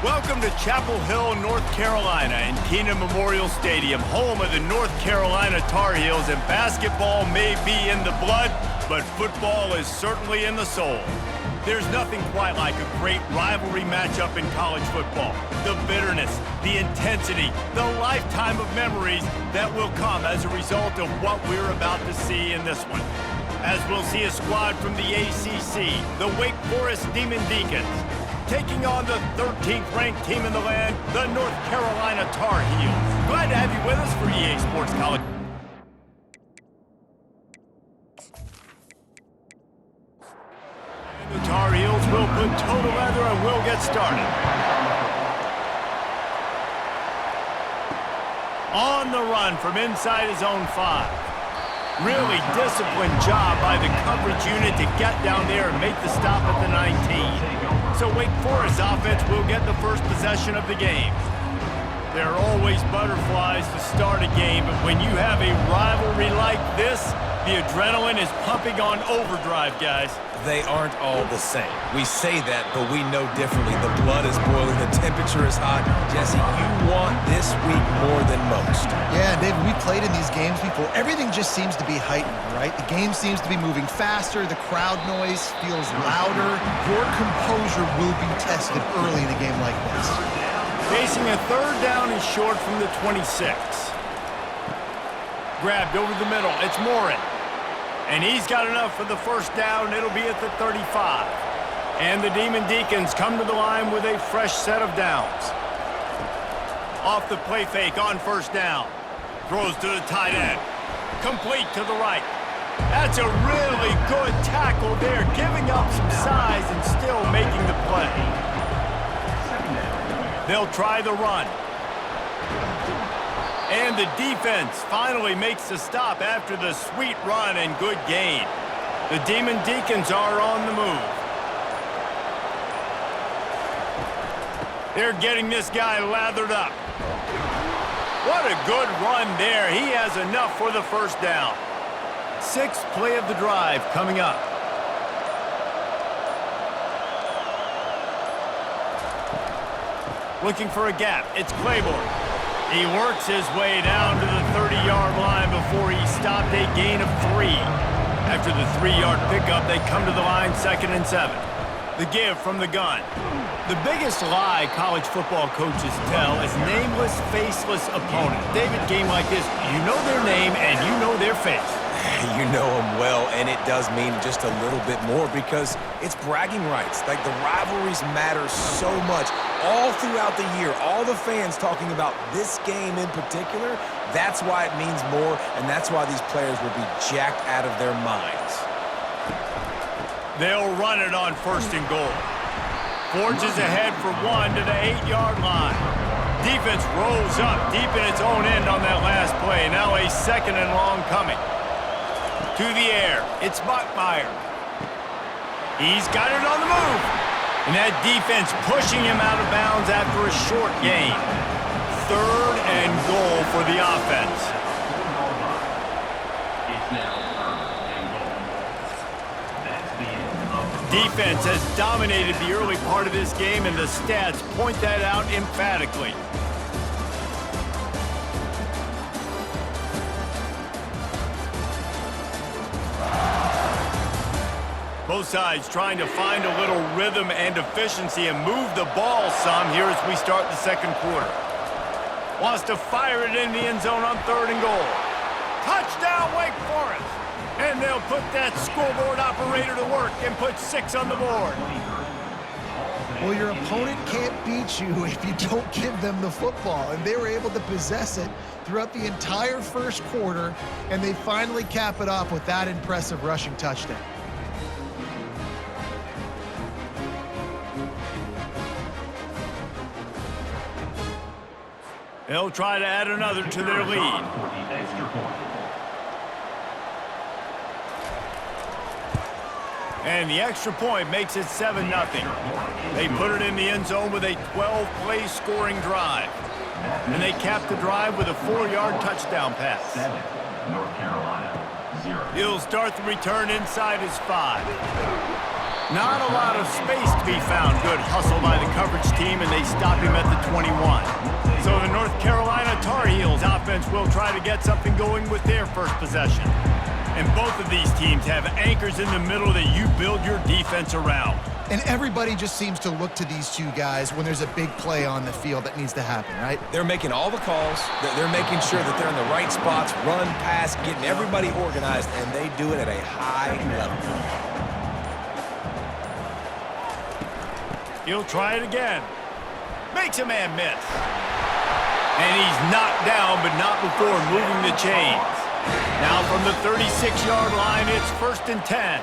Welcome to Chapel Hill, North Carolina, and Kenan Memorial Stadium, home of the North Carolina Tar Heels, and basketball may be in the blood, but football is certainly in the soul. There's nothing quite like a great rivalry matchup in college football. The bitterness, the intensity, the lifetime of memories that will come as a result of what we're about to see in this one. As we'll see a squad from the ACC, the Wake Forest Demon Deacons, taking on the 13th ranked team in the land, the North Carolina Tar Heels. Glad to have you with us for EA Sports College. And the Tar Heels will put toe to leather and we'll get started. On the run from inside his own 5. Really disciplined job by the coverage unit to get down there and make the stop at the 19. So Wake Forest offense will get the first possession of the game. There are always butterflies to start a game, but when you have a rivalry like this, the adrenaline is pumping on overdrive, guys. They aren't all the same. We say that, but we know differently. The blood is boiling, the temperature is hot. Jesse, you want this week more than most. Yeah, David, we played in these games before. Everything just seems to be heightened, right? The game seems to be moving faster. The crowd noise feels louder. Your composure will be tested early in a game like this. Facing a third down and short from the 26. Grabbed over the middle. It's Morin. And he's got enough for the first down. It'll be at the 35. And the Demon Deacons come to the line with a fresh set of downs. Off the play fake on first down. Throws to the tight end. Complete to the right. That's a really good tackle there, giving up some size and still making the play. They'll try the run. And the defense finally makes the stop after the sweet run and good gain. The Demon Deacons are on the move. They're getting this guy lathered up. What a good run there. He has enough for the first down. Sixth play of the drive coming up. Looking for a gap. It's Claiborne. He works his way down to the 30-yard line before he stopped a gain of 3. After the 3-yard pickup, they come to the line 2nd and 7. The give from the gun. The biggest lie college football coaches tell is nameless, faceless opponent. David, game like this, you know their name and you know their face. You know them well, and it does mean just a little bit more because it's bragging rights. Like, the rivalries matter so much. All throughout the year, all the fans talking about this game in particular, that's why it means more, and that's why these players will be jacked out of their minds. They'll run it on 1st and goal. Forges ahead for 1 to the 8-yard line. Defense rolls up deep in its own end on that last play. Now a 2nd and long coming. To the air, it's Bachmeier. He's got it on the move. And that defense pushing him out of bounds after a short gain. 3rd and goal for the offense. Defense has dominated the early part of this game, and the stats point that out emphatically. Both sides trying to find a little rhythm and efficiency and move the ball some here as we start the 2nd quarter. Wants to fire it in the end zone on 3rd and goal. Touchdown, Wake Forest! And they'll put that scoreboard operator to work and put 6 on the board. Well, your opponent can't beat you if you don't give them the football, and they were able to possess it throughout the entire 1st quarter, and they finally cap it off with that impressive rushing touchdown. They'll try to add another to their lead. And the extra point makes it 7-0. They put it in the end zone with a 12-play scoring drive. And they cap the drive with a 4-yard touchdown pass. North Carolina, 0. He'll start the return inside his 5. Not a lot of space to be found. Good hustle by the coverage team, and they stop him at the 21. So the North Carolina Tar Heels offense will try to get something going with their first possession. And both of these teams have anchors in the middle that you build your defense around. And everybody just seems to look to these two guys when there's a big play on the field that needs to happen, right? They're making all the calls. They're making sure that they're in the right spots, run, pass, getting everybody organized, and they do it at a high level. He'll try it again. Makes a man miss. And he's knocked down, but not before moving the chains. Now from the 36-yard line, it's 1st and 10.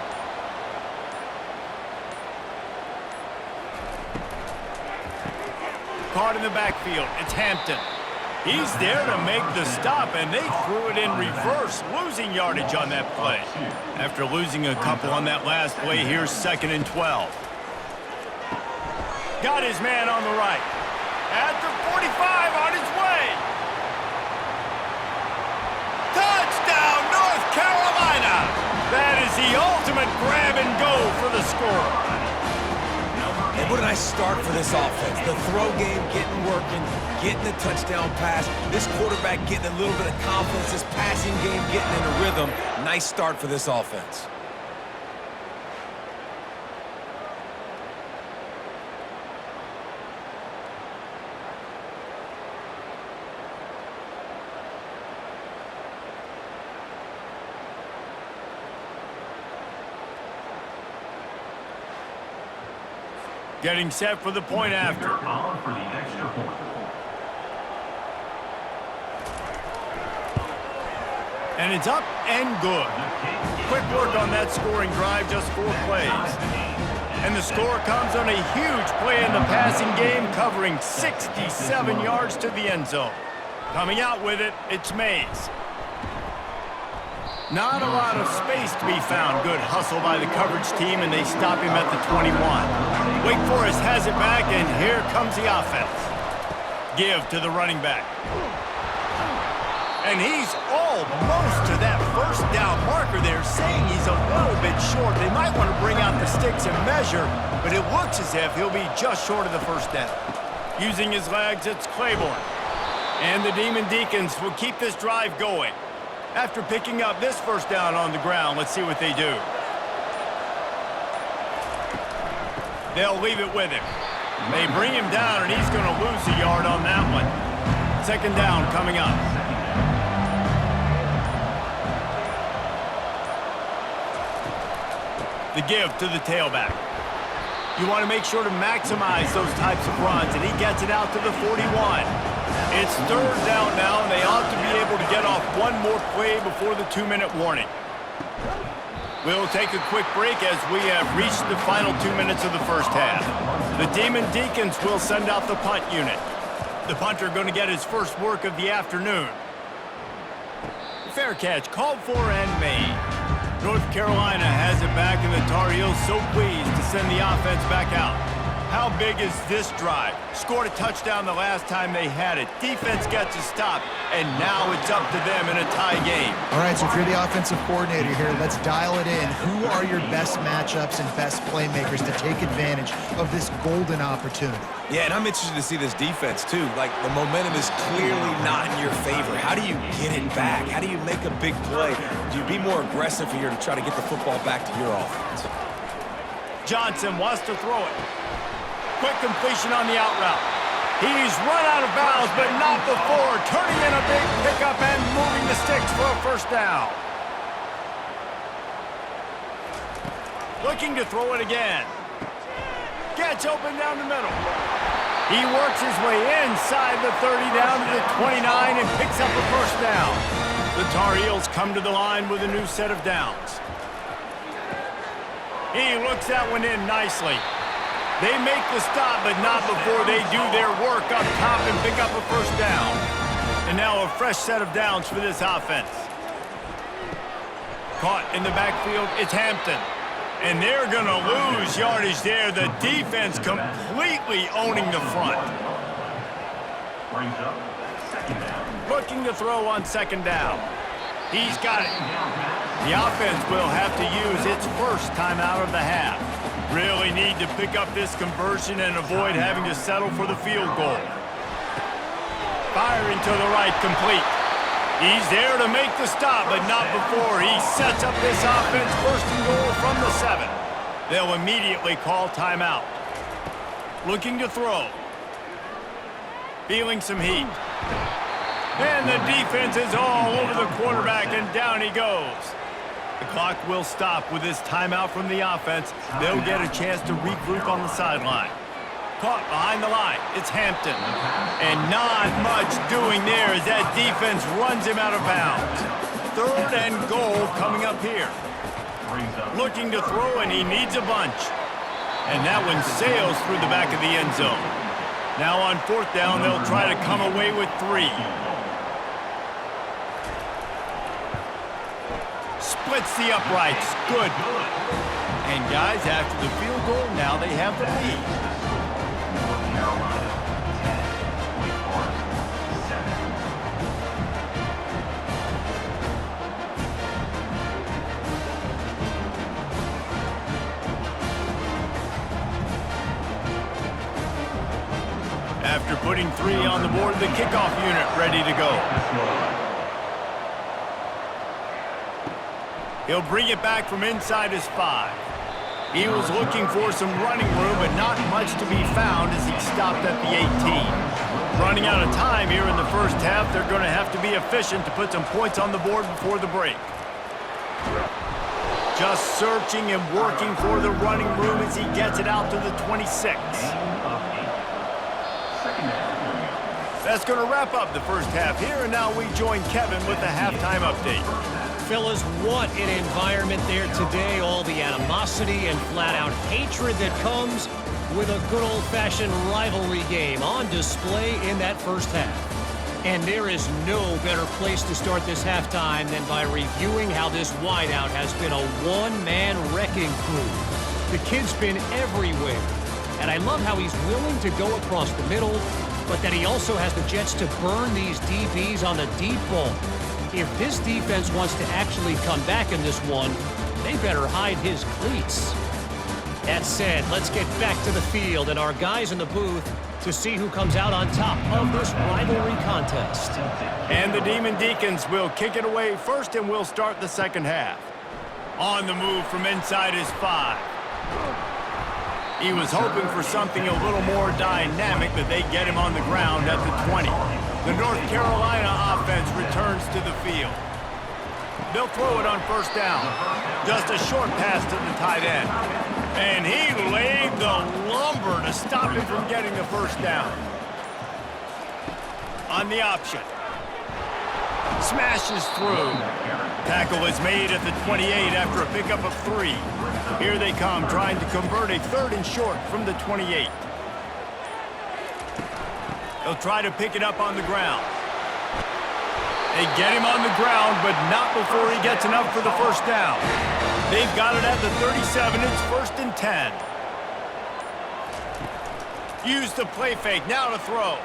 Caught in the backfield. It's Hampton. He's there to make the stop, and they threw it in reverse, losing yardage on that play. After losing a couple on that last play, here's 2nd and 12. Got his man on the right. At the 45, on his way. Touchdown, North Carolina! That is the ultimate grab and go for the score. And what a nice start for this offense. The throw game getting working, getting the touchdown pass. This quarterback getting a little bit of confidence. This passing game getting in a rhythm. Nice start for this offense. Getting set for the point after. And it's up and good. Quick work on that scoring drive, just 4 plays. And the score comes on a huge play in the passing game, covering 67 yards to the end zone. Coming out with it, it's Mays. Not a lot of space to be found. Good hustle by the coverage team, and they stop him at the 21. Wake Forest has it back, and here comes the offense. Give to the running back. And he's almost to that first down marker there, saying he's a little bit short. They might want to bring out the sticks and measure, but it looks as if he'll be just short of the first down. Using his legs, it's Claiborne. And the Demon Deacons will keep this drive going. After picking up this first down on the ground, let's see what they do. They'll leave it with him. They bring him down, and he's going to lose a yard on that one. 2nd down coming up. The give to the tailback. You want to make sure to maximize those types of runs, and he gets it out to the 41. It's 3rd down now, and they ought to be able to get off one more play before the 2-minute warning. We'll take a quick break as we have reached the final 2 minutes of the first half. The Demon Deacons will send out the punt unit. The punter going to get his first work of the afternoon. Fair catch, called for and made. North Carolina has it back, and the Tar Heels so pleased to send the offense back out. How big is this drive? Scored a touchdown the last time they had it. Defense gets a stop, and now it's up to them in a tie game. All right, so if you're the offensive coordinator here, let's dial it in. Who are your best matchups and best playmakers to take advantage of this golden opportunity? Yeah, and I'm interested to see this defense, too. Like, the momentum is clearly not in your favor. How do you get it back? How do you make a big play? Do you be more aggressive here to try to get the football back to your offense? Johnson wants to throw it. Quick completion on the out route. He's run out of bounds, but not before turning in a big pickup and moving the sticks for a first down. Looking to throw it again. Gets open down the middle. He works his way inside the 30 down to the 29 and picks up a first down. The Tar Heels come to the line with a new set of downs. He looks that one in nicely. They make the stop, but not before they do their work up top and pick up a first down. And now a fresh set of downs for this offense. Caught in the backfield, it's Hampton. And they're going to lose yardage there. The defense completely owning the front. Looking to throw on 2nd down. He's got it. The offense will have to use its first timeout of the half. Really need to pick up this conversion and avoid having to settle for the field goal. Firing to the right, complete. He's there to make the stop, but not before he sets up this offense. First and goal from the 7. They'll immediately call timeout. Looking to throw. Feeling some heat. And the defense is all over the quarterback, and down he goes. The clock will stop with this timeout from the offense. They'll get a chance to regroup on the sideline. Caught behind the line. It's Hampton. And not much doing there as that defense runs him out of bounds. 3rd and goal coming up here. Looking to throw, and he needs a bunch. And that one sails through the back of the end zone. Now on 4th down, they'll try to come away with 3. Splits the uprights. Good. And guys, after the field goal, now they have the lead. After putting 3 on the board, the kickoff unit ready to go. He'll bring it back from inside his 5. He was looking for some running room, but not much to be found as he stopped at the 18. Running out of time here in the first half, they're going to have to be efficient to put some points on the board before the break. Just searching and working for the running room as he gets it out to the 26. That's going to wrap up the first half here, and now we join Kevin with the halftime update. Fellas, what an environment there today. All the animosity and flat-out hatred that comes with a good old-fashioned rivalry game on display in that first half. And there is no better place to start this halftime than by reviewing how this wideout has been a one-man wrecking crew. The kid's been everywhere, and I love how he's willing to go across the middle, but that he also has the jets to burn these DBs on the deep ball. If this defense wants to actually come back in this one, they better hide his cleats. That said, let's get back to the field and our guys in the booth to see who comes out on top of this rivalry contest. And the Demon Deacons will kick it away first, and we'll start the second half. On the move from inside his 5. He was hoping for something a little more dynamic, but they get him on the ground at the 20. The North Carolina offense returns to the field. They'll throw it on 1st down. Just a short pass to the tight end. And he laid the lumber to stop him from getting the 1st down. On the option. Smashes through. Tackle is made at the 28 after a pickup of 3. Here they come, trying to convert a 3rd and short from the 28. They'll try to pick it up on the ground. They get him on the ground, but not before he gets enough for the 1st down. They've got it at the 37. It's 1st and 10. Use the play fake. Now to throw.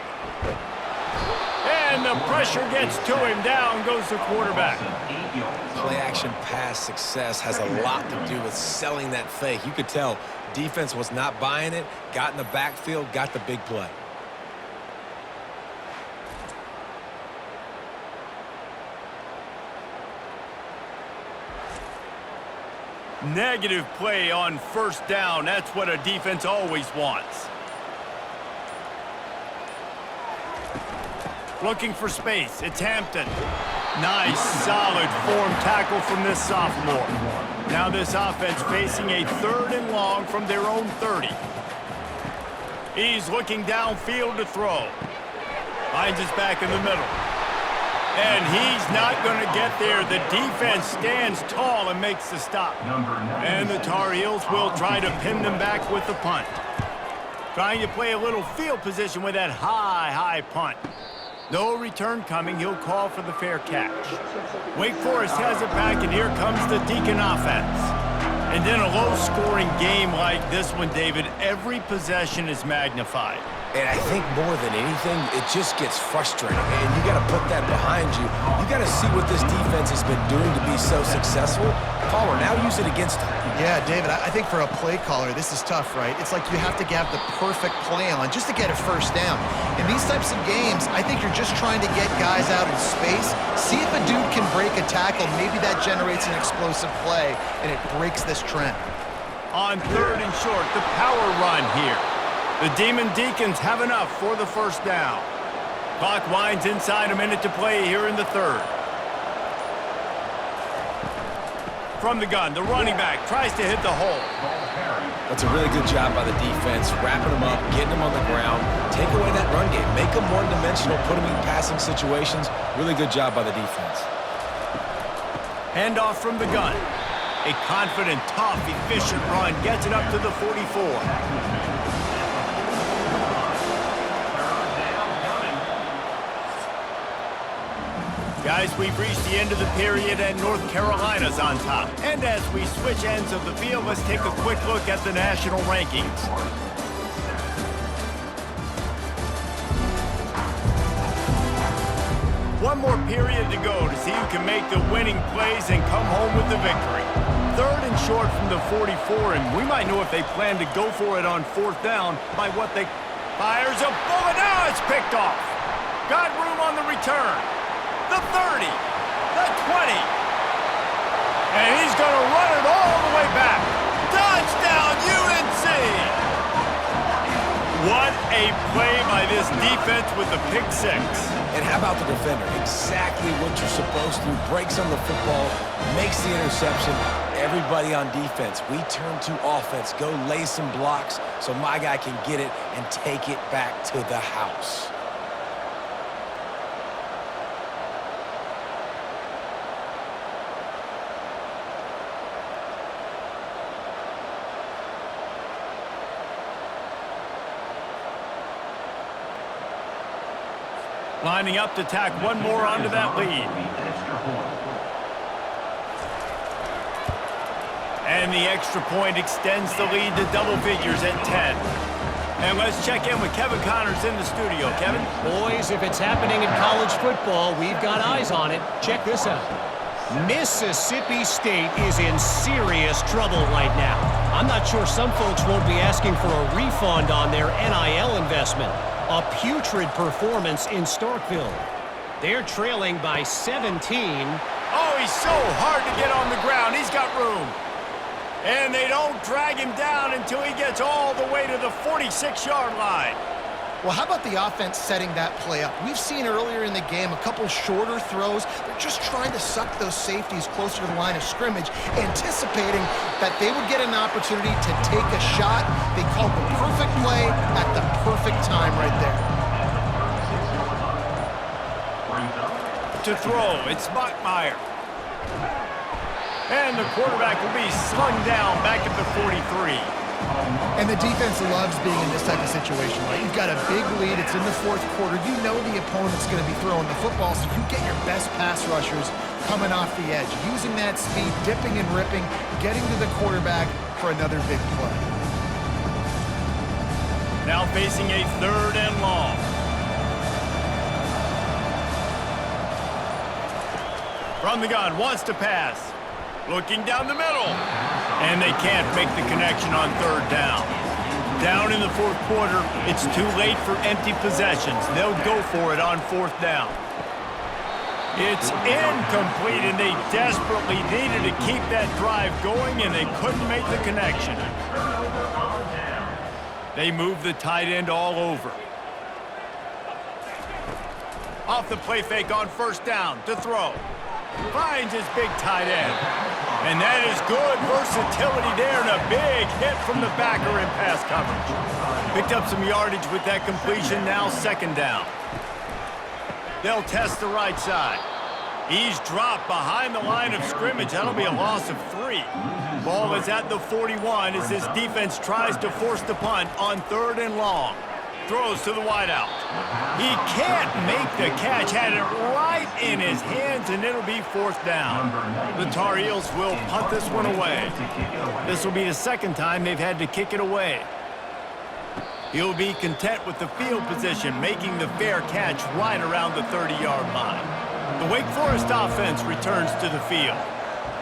And the pressure gets to him. Down goes the quarterback. Play-action pass success has a lot to do with selling that fake. You could tell defense was not buying it, got in the backfield, got the big play. Negative play on 1st down. That's what a defense always wants. Looking for space. It's Hampton. Nice, solid form tackle from this sophomore. Now this offense facing a 3rd and long from their own 30. He's looking downfield to throw. Finds his back in the middle. And he's not going to get there. The defense stands tall and makes the stop. And the Tar Heels will try to pin them back with the punt. Trying to play a little field position with that high punt. No return coming. He'll call for the fair catch. Wake Forest has it back, and here comes the Deacon offense. And in a low-scoring game like this one, David, every possession is magnified. And I think more than anything, it just gets frustrating. And you got to put that behind you. You got to see what this defense has been doing to be so successful. Caller, now use it against them. Yeah, David, I think for a play caller, this is tough, right? It's like you have to have the perfect play on just to get a first down. In these types of games, I think you're just trying to get guys out in space, see if a dude can break a tackle. Maybe that generates an explosive play, and it breaks this trend. On 3rd and short, the power run here. The Demon Deacons have enough for the first down. Clock winds inside a minute to play here in the 3rd. From the gun, the running back tries to hit the hole. That's a really good job by the defense, wrapping them up, getting them on the ground, take away that run game, make them one-dimensional, put them in passing situations. Really good job by the defense. Handoff from the gun. A confident, tough, efficient run gets it up to the 44. Guys, we've reached the end of the period and North Carolina's on top. And as we switch ends of the field, let's take a quick look at the national rankings. One more period to go to see who can make the winning plays and come home with the victory. 3rd and short from the 44, and we might know if they plan to go for it on 4th down by what they... Fires a bullet. Now it's picked off. Got room on the return. The 30, the 20, and he's going to run it all the way back. Touchdown, UNC! What a play by this defense with the pick 6. And how about the defender? Exactly what you're supposed to. Breaks on the football, makes the interception. Everybody on defense, we turn to offense. Go lay some blocks so my guy can get it and take it back to the house. Lining up to tack one more onto that lead. And the extra point extends the lead to double figures at 10. And let's check in with Kevin Connors in the studio. Kevin? Boys, if it's happening in college football, we've got eyes on it. Check this out. Mississippi State is in serious trouble right now. I'm not sure some folks won't be asking for a refund on their NIL investment. A putrid performance in Starkville. They're trailing by 17. Oh, he's so hard to get on the ground. He's got room. And they don't drag him down until he gets all the way to the 46-yard line. Well, how about the offense setting that play up? We've seen earlier in the game a couple shorter throws. They're just trying to suck those safeties closer to the line of scrimmage, anticipating that they would get an opportunity to take a shot. They called the perfect play at the perfect time right there. To throw, it's Bachmeier. And the quarterback will be slung down back at the 43. And the defense loves being in this type of situation, right? You've got a big lead. It's in the 4th quarter. You know the opponent's going to be throwing the football, so you get your best pass rushers coming off the edge, using that speed, dipping and ripping, getting to the quarterback for another big play. Now facing a 3rd and long. From the gun, wants to pass. Looking down the middle. And they can't make the connection on 3rd down. Down in the 4th quarter, it's too late for empty possessions. They'll go for it on 4th down. It's incomplete, and they desperately needed to keep that drive going, and they couldn't make the connection. They move the tight end all over. Off the play fake on 1st down to throw. Finds his big tight end. And that is good versatility there and a big hit from the backer in pass coverage. Picked up some yardage with that completion, now 2nd down. They'll test the right side. He's dropped behind the line of scrimmage. That'll be a loss of 3. Ball is at the 41 as his defense tries to force the punt on 3rd and long. Throws to the wideout. He can't make the catch. Had it right in his hands, and it'll be 4th down. The Tar Heels will punt this one away. This will be the 2nd time they've had to kick it away. He'll be content with the field position, making the fair catch right around the 30-yard line. The Wake Forest offense returns to the field.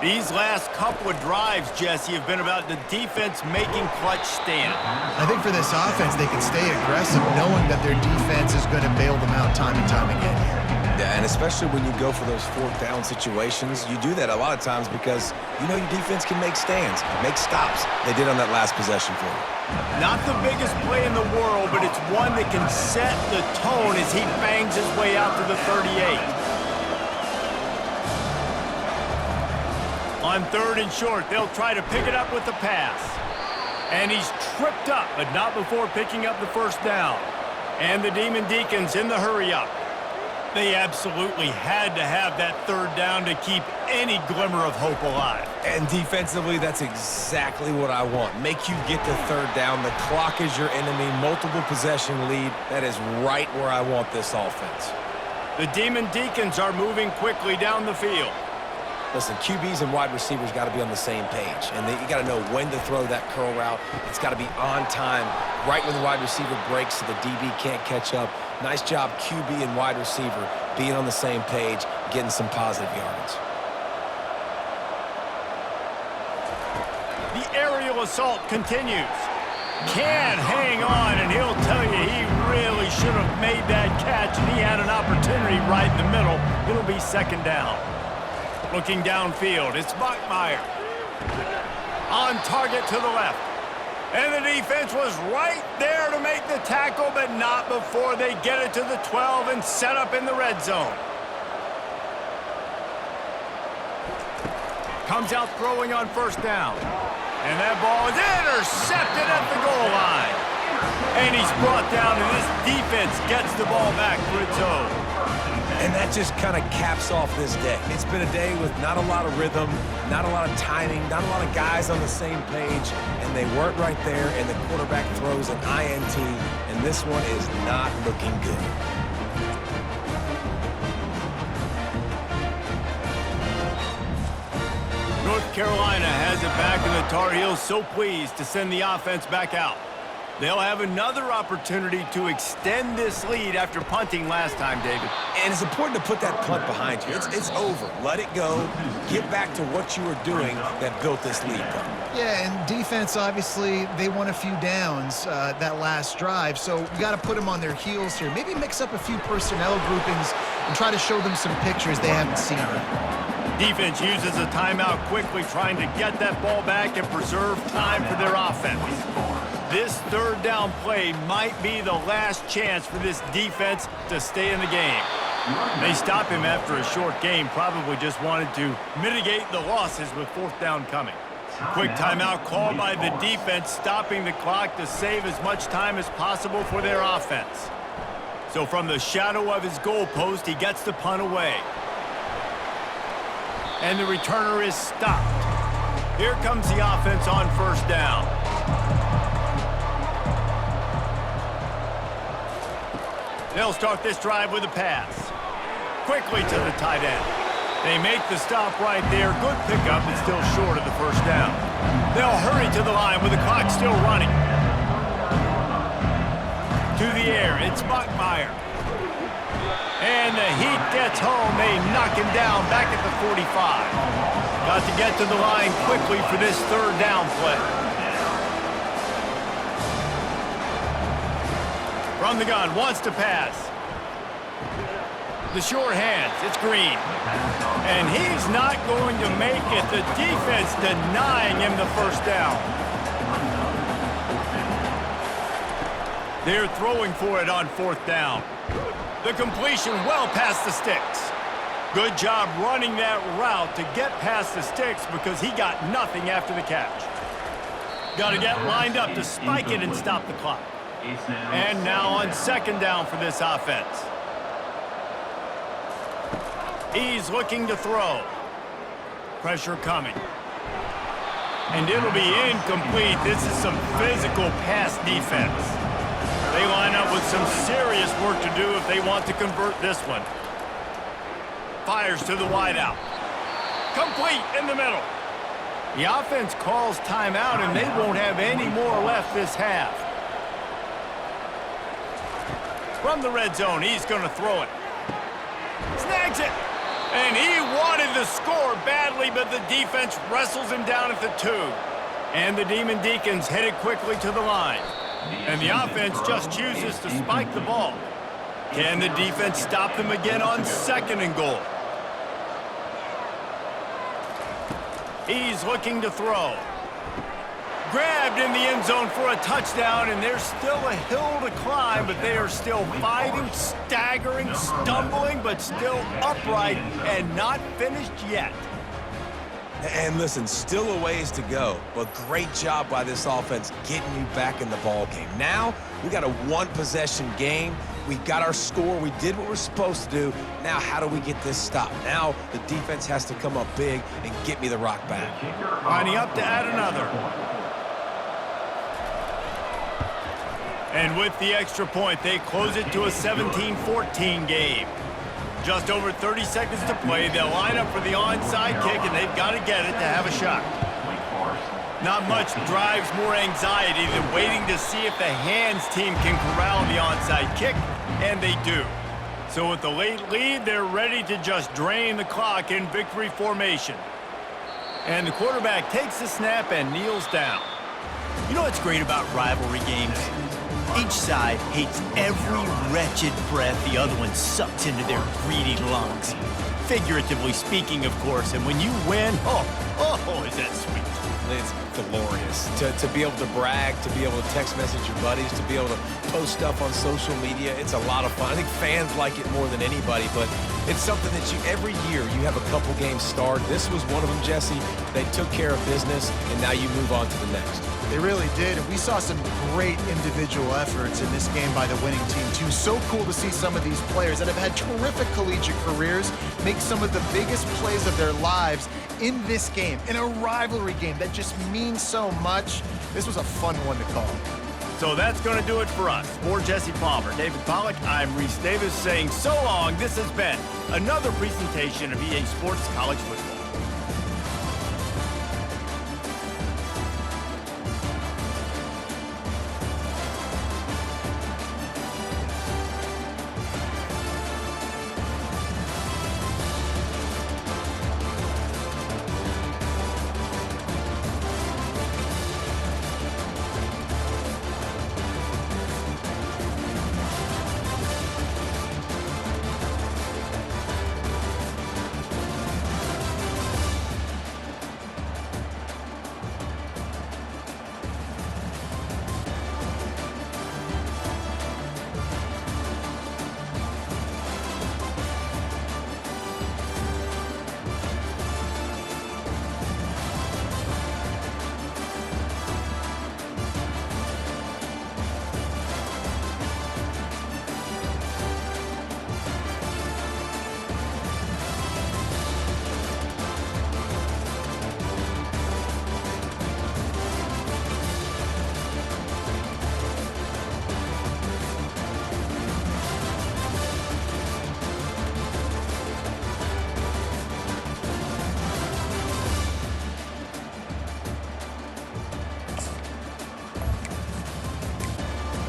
These last couple of drives, Jesse, have been about the defense making clutch stand. I think for this offense, they can stay aggressive knowing that their defense is going to bail them out time and time again here. Yeah, and especially when you go for those fourth down situations, you do that a lot of times because you know your defense can make stands, make stops. They did on that last possession for you. Not the biggest play in the world, but it's one that can set the tone as he bangs his way out to the 38. On 3rd and short, they'll try to pick it up with the pass. And he's tripped up, but not before picking up the first down. And the Demon Deacons in the hurry-up. They absolutely had to have that 3rd down to keep any glimmer of hope alive. And defensively, that's exactly what I want. Make you get the 3rd down. The clock is your enemy. Multiple possession lead. That is right where I want this offense. The Demon Deacons are moving quickly down the field. Listen, QBs and wide receivers got to be on the same page, and you got to know when to throw that curl route. It's got to be on time, right when the wide receiver breaks so the DB can't catch up. Nice job, QB and wide receiver, being on the same page, getting some positive yardage. The aerial assault continues. Can hang on, and he'll tell you he really should have made that catch, and he had an opportunity right in the middle. It'll be 2nd down. Looking downfield, it's Bachmeier. On target to the left. And the defense was right there to make the tackle, but not before they get it to the 12 and set up in the red zone. Comes out throwing on 1st down. And that ball is intercepted at the goal line. And he's brought down, and this defense gets the ball back for its own. And that just kind of caps off this day. It's been a day with not a lot of rhythm, not a lot of timing, not a lot of guys on the same page, and they weren't right there, and the quarterback throws an INT, and this one is not looking good. North Carolina has it back, and the Tar Heels so pleased to send the offense back out. They'll have another opportunity to extend this lead after punting last time, David. And it's important to put that punt behind you. It's over. Let it go. Get back to what you were doing that built this lead. Yeah, and defense, obviously, they won a few downs that last drive, so we got to put them on their heels here. Maybe mix up a few personnel groupings and try to show them some pictures they haven't seen yet. Defense uses a timeout quickly, trying to get that ball back and preserve time for their offense. This 3rd down play might be the last chance for this defense to stay in the game. They stop him after a short game, probably just wanted to mitigate the losses with 4th down coming. Quick timeout called by the defense, stopping the clock to save as much time as possible for their offense. So from the shadow of his goalpost, he gets the punt away. And the returner is stopped. Here comes the offense on 1st down. They'll start this drive with a pass. Quickly to the tight end. They make the stop right there. Good pickup, but still short of the 1st down. They'll hurry to the line with the clock still running. To the air, it's Bachmeier. And the heat gets home. They knock him down back at the 45. Got to get to the line quickly for this 3rd down play. From the gun, wants to pass. The short hands, it's Green. And he's not going to make it. The defense denying him the 1st down. They're throwing for it on 4th down. The completion well past the sticks. Good job running that route to get past the sticks because he got nothing after the catch. Got to get lined up to spike it and stop the clock. And now on 2nd down for this offense. He's looking to throw. Pressure coming. And it'll be incomplete. This is some physical pass defense. They line up with some serious work to do if they want to convert this one. Fires to the wideout. Complete in the middle. The offense calls timeout, and they won't have any more left this half. From the red zone, he's going to throw it. Snags it. And he wanted the score badly, but the defense wrestles him down at the 2. And the Demon Deacons headed quickly to the line. And the offense just chooses to spike the ball. Can the defense stop them again on 2nd and goal? He's looking to throw. Grabbed in the end zone for a touchdown, and there's still a hill to climb, but they are still fighting, staggering, stumbling, but still upright and not finished yet. And listen, still a ways to go, but great job by this offense getting you back in the ball game. Now, we got a one-possession game. We got our score. We did what we're supposed to do. Now, how do we get this stopped? Now, the defense has to come up big and get me the rock back. Lining up to add another. And with the extra point, they close it to a 17-14 game. Just over 30 seconds to play. They'll line up for the onside kick, and they've got to get it to have a shot. Not much drives more anxiety than waiting to see if the hands team can corral the onside kick, and they do. So with the late lead, they're ready to just drain the clock in victory formation. And the quarterback takes the snap and kneels down. You know what's great about rivalry games? Each side hates every wretched breath the other one sucks into their greedy lungs. Figuratively speaking, of course, and when you win, oh, is that sweet. It's glorious to be able to brag, to be able to text message your buddies, to be able to post stuff on social media. It's a lot of fun. I think fans like it more than anybody, but it's something that every year you have a couple games start. This was one of them, Jesse. They took care of business, and now you move on to the next. They really did, and we saw some great individual efforts in this game by the winning team, too. So cool to see some of these players that have had terrific collegiate careers make some of the biggest plays of their lives in this game, in a rivalry game that just means so much. This was a fun one to call. So that's going to do it for us. For Jesse Palmer, David Pollack, I'm Reese Davis saying so long. This has been another presentation of EA Sports College Football.